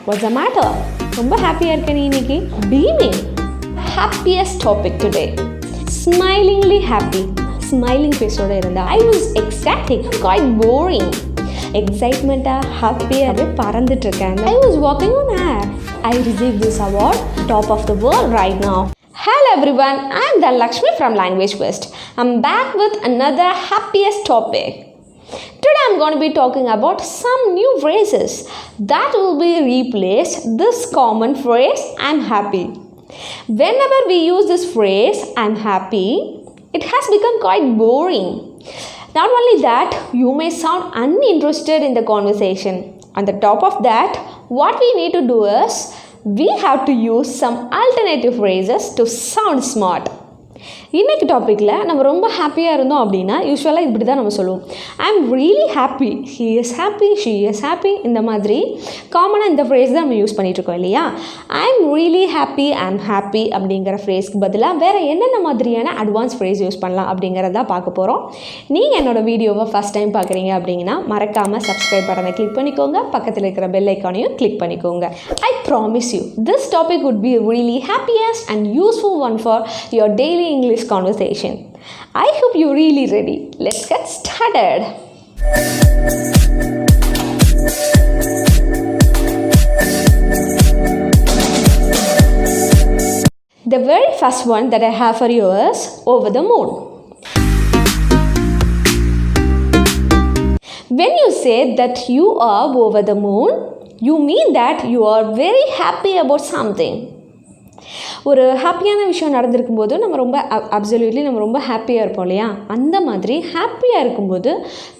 What's the matter? ரொம்ப ஹாப்பியாக இருக்க நீ இன்னைக்கு? Beaming. Happiest topic today. Smilingly happy. Smiling face-ஓட இருந்தா. I was ecstatic. Quite boring. Excitement-ஆக ஹாப்பியாக அப்படியே பறந்துட்டு இருக்கேன். I was walking on air. I received this award. Top of the world right now. Hello everyone. I am Lakshmi from Language Quest. I'm back with another happiest topic. Today I'm going to be talking about some new phrases that will be replaced this common phrase I'm happy. Whenever we use this phrase I'm happy, it has become quite boring. Not only that, you may sound uninterested in the conversation. On the top of that, what we need to do is we have to use some alternative phrases to sound smart. இன்னைக்கு டாப்பிக்கில் நம்ம ரொம்ப ஹாப்பியாக இருந்தோம் அப்படின்னா யூஸ்வலாக இப்படி தான் நம்ம சொல்லுவோம். I am really happy, he is happy, she is happy. இந்த மாதிரி காமனாக இந்த ஃப்ரேஸ் தான் நம்ம யூஸ் பண்ணிகிட்ருக்கோம் இல்லையா? I am really happy, I am happy அப்படிங்கிற ஃப்ரேஸ்க்கு பதிலாக வேறு என்னென்ன மாதிரியான அட்வான்ஸ் ஃப்ரேஸ் யூஸ் பண்ணலாம் அப்படிங்கிறத பார்க்க போகிறோம். நீங்கள் என்னோடய வீடியோவை ஃபஸ்ட் டைம் பார்க்குறீங்க அப்படிங்கன்னா மறக்காமல் சப்ஸ்கிரைப் பட்டனை கிளிக் பண்ணிக்கோங்க, பக்கத்தில் இருக்கிற பெல் ஐக்கானையும் கிளிக் பண்ணிக்கோங்க. I promise you this topic would be a really happiest and useful one for your daily English conversation. I hope you're really ready. Let's get started. The very first one that I have for you is over the moon. When you say that you are over the moon, you mean that you are very happy about something. ஒரு ஹாப்பியான விஷயம் நடந்திருக்கும் போது நம்ம ரொம்ப absolutely நம்ம ரொம்ப ஹாப்பியாக இருப்போம் இல்லையா? அந்த மாதிரி ஹாப்பியாக இருக்கும்போது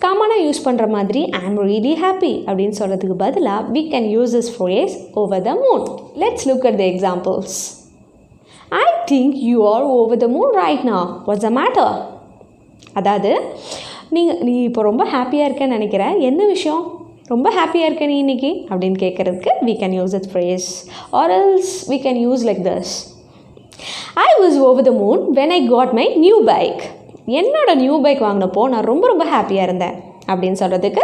காமனாக யூஸ் பண்ணுற மாதிரி ஐ ஆம் ரியலி ஹாப்பி அப்படின்னு சொல்கிறதுக்கு பதிலாக we can use this phrase over the moon. Let's look at the examples. I think you are over the moon right now. What's the matter? அதாவது நீ இப்போ ரொம்ப ஹாப்பியாக இருக்கேன்னு நினைக்கிறேன், என்ன விஷயம்? ரொம்ப ஹாப்பியாக இருக்க நீ இன்னைக்கு அப்படின்னு கேட்குறதுக்கு we can use that phrase, or else we can use like this. I was over the moon when I got my new bike. என்னோட நியூ பைக் வாங்கினப்போ நான் ரொம்ப ரொம்ப ஹாப்பியாக இருந்தேன் அப்படின்னு சொல்கிறதுக்கு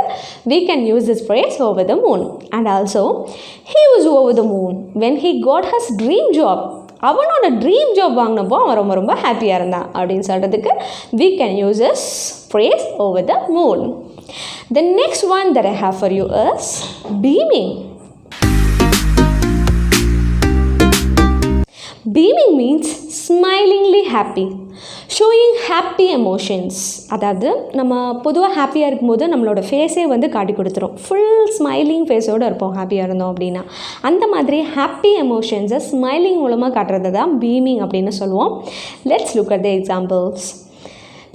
we can use this phrase over the moon. And also he was over the moon when he got his dream job. அவனோட dream job வாங்கினப்போ அவன் ரொம்ப ரொம்ப ஹாப்பியாக இருந்தான் அப்படின்னு சொல்கிறதுக்கு we can use this phrase over the moon. The next one that I have for you is beaming. Beaming means smilingly happy, showing happy emotions. அதாவது நம்ம பொதுவாக ஹாப்பியாக இருக்கும்போது நம்மளோட ஃபேஸே வந்து காட்டி கொடுத்துரும். ஃபுல் ஸ்மைலிங் ஃபேஸோடு இருப்போம் ஹாப்பியாக இருந்தோம் அப்படின்னா. அந்த மாதிரி ஹாப்பி எமோஷன்ஸை ஸ்மைலிங் மூலமாக காட்டுறது தான் பீமிங் அப்படின்னு சொல்லுவோம். Let's look at the examples.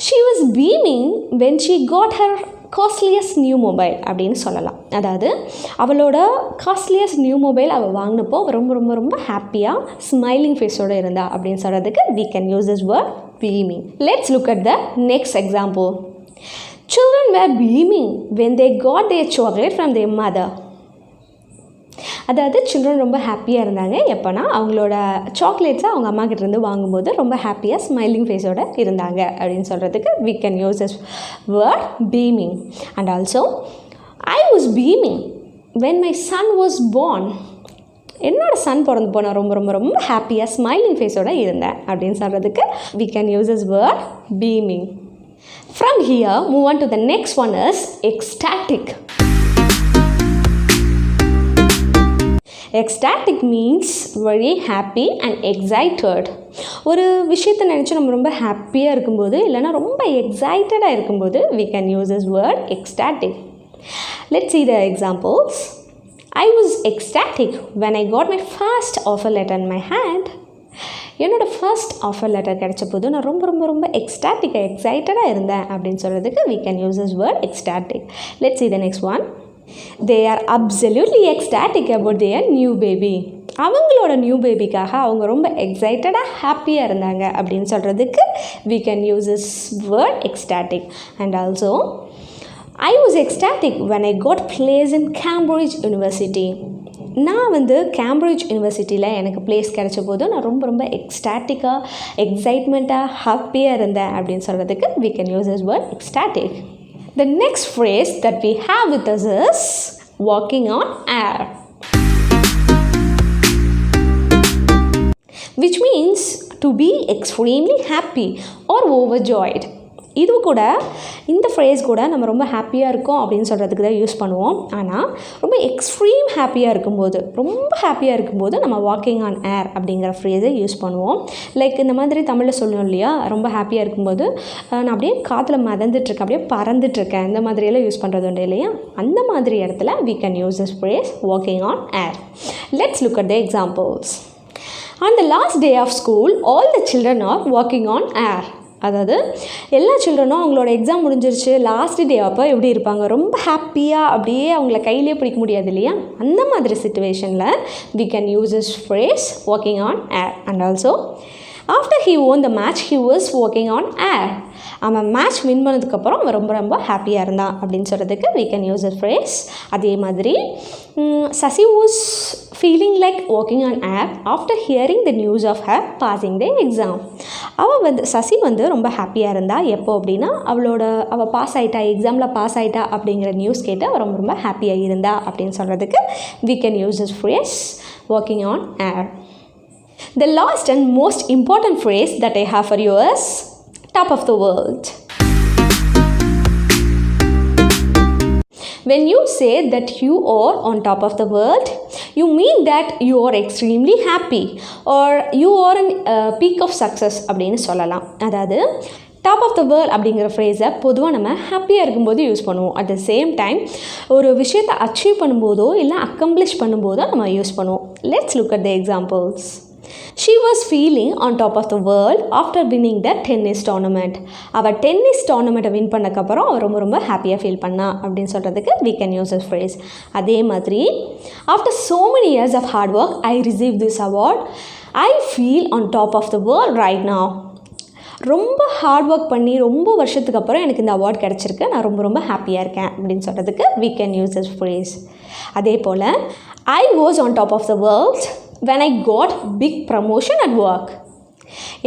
She was beaming when she got her costliest new mobile அப்படின்னு சொல்லலாம். அதாவது அவளோட காஸ்ட்லியஸ்ட் நியூ மொபைல் அவள் வாங்கினப்போ ரொம்ப ரொம்ப ரொம்ப ஹாப்பியாக ஸ்மைலிங் ஃபேஸோடு இருந்தா அப்படின்னு சொல்கிறதுக்கு we can use this word beaming. Let's look at the next example. Children were beaming when they got their chocolate from their mother. அதாவது சில்ட்ரன் ரொம்ப ஹாப்பியாக இருந்தாங்க எப்போனா அவங்களோட சாக்லேட்ஸை அவங்க அம்மா கிட்டேருந்து வாங்கும்போது ரொம்ப ஹாப்பியாக ஸ்மைலிங் ஃபேஸோடு இருந்தாங்க அப்படின்னு சொல்கிறதுக்கு we can use this word beaming. And also I was beaming when my son was born. என்னோடய சன் பிறந்து போனால் ரொம்ப ரொம்ப ரொம்ப ஹாப்பியாக ஸ்மைலிங் ஃபேஸோடு இருந்தேன் அப்படின்னு சொல்கிறதுக்கு we can use this word beaming. From here move on to the next one is ecstatic. Ecstatic means very happy and excited. ஒரு விஷயத்தை நினச்சி நம்ம ரொம்ப ஹாப்பியாக இருக்கும்போது இல்லைனா ரொம்ப எக்ஸைட்டடாக இருக்கும்போது we can use this word ecstatic. Let's see the examples. I was ecstatic when I got my first offer letter in my hand. என்னோடய ஃபர்ஸ்ட் ஆஃபர் லெட்டர் கிடைச்ச போது நான் ரொம்ப ரொம்ப ரொம்ப எக்ஸைட்டடாக இருந்தேன் அப்படின்னு சொல்கிறதுக்கு we can use this word ecstatic. Let's see the next one. They are absolutely ecstatic about their new baby. அவங்களோட நியூ பேபிக்காக அவங்க ரொம்ப எக்ஸைட்டடாக ஹாப்பியாக இருந்தாங்க அப்படின்னு சொல்கிறதுக்கு we can use this word ecstatic. And also I was ecstatic when I got placed in Cambridge University. நான் வந்து கேம்பிரிட்ஜ் யூனிவர்சிட்டியில் எனக்கு பிளேஸ் கிடைச்ச போது நான் ரொம்ப ரொம்ப எக்ஸைட்மெண்ட்டாக ஹாப்பியாக இருந்தேன் அப்படின்னு சொல்கிறதுக்கு we can use this word ecstatic. The next phrase that we have with us is walking on air. which means to be extremely happy or overjoyed. இது கூட இந்த ஃப்ரேஸ் கூட நம்ம ரொம்ப ஹாப்பியாக இருக்கோம் அப்படின்னு சொல்கிறதுக்கு தான் யூஸ் பண்ணுவோம். ஆனால் ரொம்ப எக்ஸ்ட்ரீம் ஹாப்பியாக இருக்கும்போது நம்ம வாக்கிங் ஆன் ஏர் அப்படிங்கிற ஃப்ரேஸை யூஸ் பண்ணுவோம். லைக் இந்த மாதிரி தமிழில் சொல்லணும் இல்லையா, ரொம்ப ஹாப்பியாக இருக்கும்போது நான் அப்படியே காற்றுல மிதந்துட்டுருக்கேன், அப்படியே பறந்துட்டுருக்கேன், இந்த மாதிரியெல்லாம் யூஸ் பண்ணுறது உண்டு இல்லையா. அந்த மாதிரி இடத்துல we can use this phrase walking on air. Let's look at the examples. On the last day of school, all the children are walking on air. அதாவது எல்லா சில்ட்ரனும் அவங்களோட எக்ஸாம் முடிஞ்சிருச்சு, லாஸ்ட் டே அப்போ எப்படி இருப்பாங்க, ரொம்ப ஹாப்பியாக அப்படியே அவங்கள கையிலே பிடிக்க முடியாது இல்லையா. அந்த மாதிரி சிச்சுவேஷனில் we can use this phrase walking on air. And also after he won the match he was walking on air. அவன் மேட்ச் வின் பண்ணதுக்கப்புறம் அவன் ரொம்ப ரொம்ப ஹாப்பியாக இருந்தான் அப்படின்னு சொல்கிறதுக்கு we can use this phrase. அதே மாதிரி Sasi was feeling like walking on air after hearing the news of her passing the exam. Sasi ரொம்ப ஹாப்பியாக இருந்தா எப்போ அப்படின்னா அவள் பாஸ் ஆகிட்டா, எக்ஸாமில் பாஸ் ஆகிட்டா அப்படிங்கிற நியூஸ் கேட்டு அவள் ரொம்ப ரொம்ப ஹாப்பியாக இருந்தா அப்படின்னு சொல்கிறதுக்கு we can use this phrase walking on air. The last and most important phrase that I have for you is top of the world. When you say that you are on top of the world, you mean that you are extremely happy or you are in peak of success அப்படின்னு சொல்லலாம். அதாவது top of the world அப்படிங்கிற ஃப்ரேஸை பொதுவாக நம்ம ஹாப்பியாக இருக்கும்போது use பண்ணுவோம். At the same time ஒரு விஷயத்தை அச்சீவ் பண்ணும்போதோ இல்லை அக்கம்ப்ளிஷ் பண்ணும்போதோ நம்ம யூஸ் பண்ணுவோம். Let's look at the examples. She was feeling on top of the world after winning the tennis tournament. அவள் டென்னிஸ் டோர்னமெண்ட்டை வின் பண்ணக்கப்புறம் அவள் ரொம்ப ரொம்ப ஹாப்பியாக ஃபீல் பண்ணா அப்படின்னு சொல்கிறதுக்கு we can use this phrase. அதே மாதிரி after so many years of hard work I received this award. I feel on top of the world right now. ரொம்ப ஹார்ட் ஒர்க் பண்ணி ரொம்ப வருஷத்துக்கு அப்புறம் எனக்கு இந்த அவார்ட் கிடச்சிருக்கு, நான் ரொம்ப ரொம்ப ஹாப்பியாக இருக்கேன் அப்படின்னு சொல்கிறதுக்கு we can use this phrase. அதே போல் I was on top of the world when I got big promotion at work.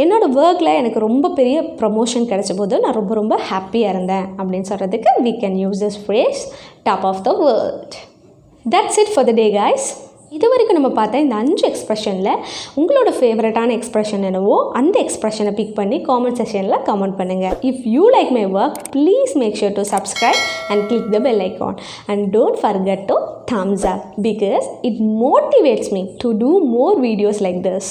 என்னோடய ஒர்க்கில் எனக்கு ரொம்ப பெரிய ப்ரமோஷன் கிடைச்ச போது நான் ரொம்ப ரொம்ப ஹாப்பியாக இருந்தேன் அப்படின்னு சொல்கிறதுக்கு we can use this phrase top of the world. That's it for the day guys. இது வரைக்கும் நம்ம பார்த்தா இந்த 5 எக்ஸ்ப்ரெஷனில் உங்களோட ஃபேவரட்டான எக்ஸ்ப்ரெஷன் என்னவோ அந்த எக்ஸ்ப்ரெஷனை பிக் பண்ணி காமெண்ட் செக்ஷனில் கமெண்ட் பண்ணுங்கள். If you like my work please make sure to subscribe and click the bell icon and don't forget to thumbs up because it motivates me to do more videos like this.